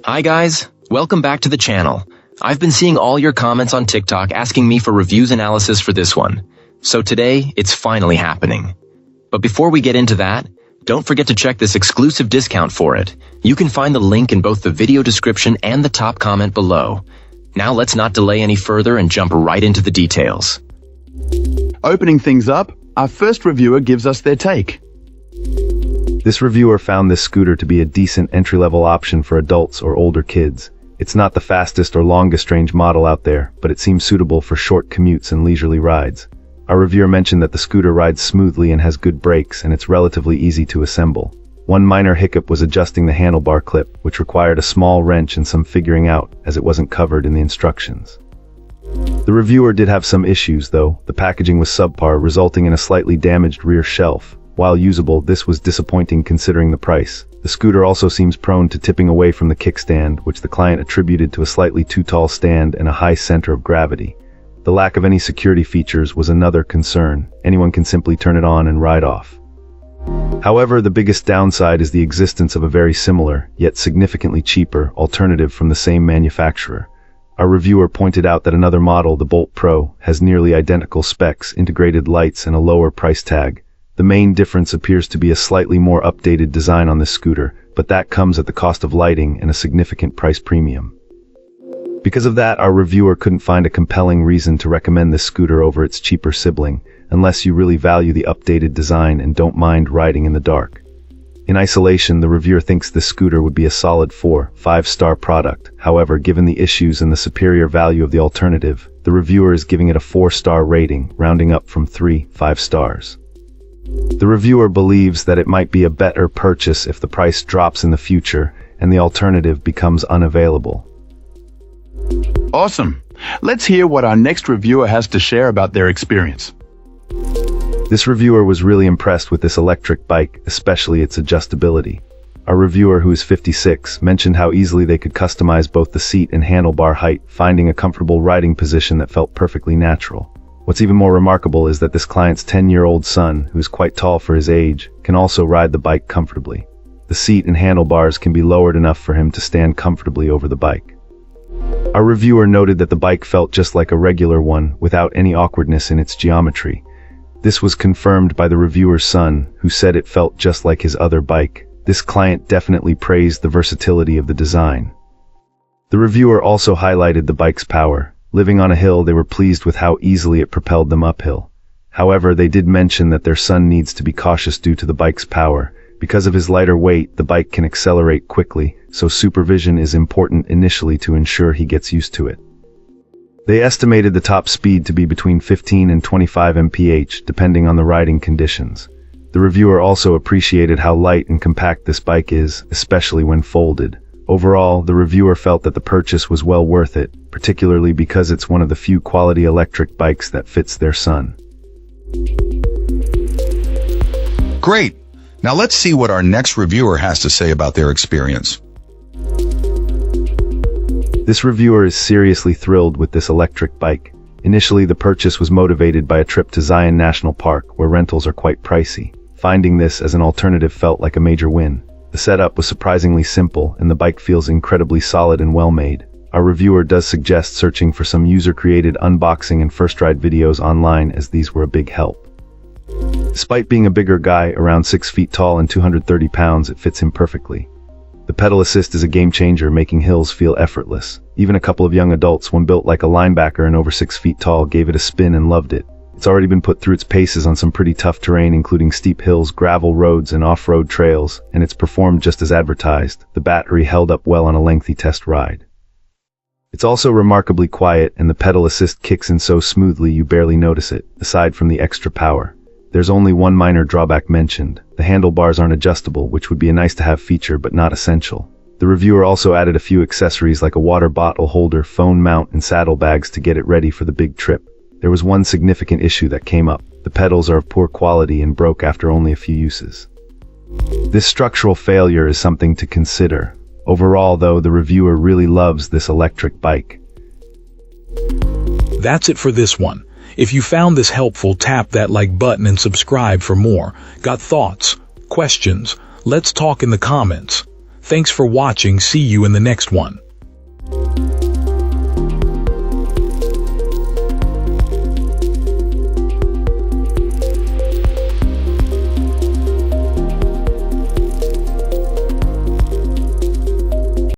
Hi guys, welcome back to the channel. I've been seeing all your comments on TikTok asking me for reviews analysis for this one. So today, it's finally happening. But before we get into that, don't forget to check this exclusive discount for it. You can find the link in both the video description and the top comment below. Now let's not delay any further and jump right into the details. Opening things up, our first reviewer gives us their take. This reviewer found this scooter to be a decent entry-level option for adults or older kids. It's not the fastest or longest range model out there, but it seems suitable for short commutes and leisurely rides. Our reviewer mentioned that the scooter rides smoothly and has good brakes, and it's relatively easy to assemble. One minor hiccup was adjusting the handlebar clip, which required a small wrench and some figuring out, as it wasn't covered in the instructions. The reviewer did have some issues, though. The packaging was subpar, resulting in a slightly damaged rear shelf. While usable, this was disappointing considering the price. The scooter also seems prone to tipping away from the kickstand, which the client attributed to a slightly too tall stand and a high center of gravity. The lack of any security features was another concern. Anyone can simply turn it on and ride off. However, the biggest downside is the existence of a very similar, yet significantly cheaper, alternative from the same manufacturer. Our reviewer pointed out that another model, the Bolt Pro, has nearly identical specs, integrated lights, and a lower price tag. The main difference appears to be a slightly more updated design on this scooter, but that comes at the cost of lighting and a significant price premium. Because of that, our reviewer couldn't find a compelling reason to recommend this scooter over its cheaper sibling, unless you really value the updated design and don't mind riding in the dark. In isolation, the reviewer thinks this scooter would be a solid 4-5-star product. However, given the issues and the superior value of the alternative, the reviewer is giving it a 4-star rating, rounding up from 3-5 stars. The reviewer believes that it might be a better purchase if the price drops in the future and the alternative becomes unavailable. Awesome. Let's hear what our next reviewer has to share about their experience. This reviewer was really impressed with this electric bike, especially its adjustability. Our reviewer, who is 56, mentioned how easily they could customize both the seat and handlebar height, finding a comfortable riding position that felt perfectly natural. What's even more remarkable is that this client's 10-year-old son, who's quite tall for his age, can also ride the bike comfortably. The seat and handlebars can be lowered enough for him to stand comfortably over the bike. Our reviewer noted that the bike felt just like a regular one, without any awkwardness in its geometry. This was confirmed by the reviewer's son, who said it felt just like his other bike. This client definitely praised the versatility of the design. The reviewer also highlighted the bike's power. Living on a hill, they were pleased with how easily it propelled them uphill. However, they did mention that their son needs to be cautious due to the bike's power. Because of his lighter weight, the bike can accelerate quickly, so supervision is important initially to ensure he gets used to it. They estimated the top speed to be between 15 and 25 mph, depending on the riding conditions. The reviewer also appreciated how light and compact this bike is, especially when folded. Overall, the reviewer felt that the purchase was well worth it, particularly because it's one of the few quality electric bikes that fits their son. Great! Now let's see what our next reviewer has to say about their experience. This reviewer is seriously thrilled with this electric bike. Initially, the purchase was motivated by a trip to Zion National Park, where rentals are quite pricey. Finding this as an alternative felt like a major win. The setup was surprisingly simple, and the bike feels incredibly solid and well-made. Our reviewer does suggest searching for some user-created unboxing and first-ride videos online, as these were a big help. Despite being a bigger guy, around 6 feet tall and 230 pounds, it fits him perfectly. The pedal assist is a game-changer, making hills feel effortless. Even a couple of young adults, one built like a linebacker and over 6 feet tall, gave it a spin and loved it. It's already been put through its paces on some pretty tough terrain, including steep hills, gravel roads, and off-road trails, and it's performed just as advertised. The battery held up well on a lengthy test ride. It's also remarkably quiet, and the pedal assist kicks in so smoothly you barely notice it, aside from the extra power. There's only one minor drawback mentioned. The handlebars aren't adjustable, which would be a nice-to-have feature but not essential. The reviewer also added a few accessories like a water bottle holder, phone mount, and saddlebags to get it ready for the big trip. There was one significant issue that came up. The pedals are of poor quality and broke after only a few uses. This structural failure is something to consider. Overall, though, the reviewer really loves this electric bike. That's it for this one. If you found this helpful, tap that like button and subscribe for more. Got thoughts? Questions? Let's talk in the comments. Thanks for watching. See you in the next one.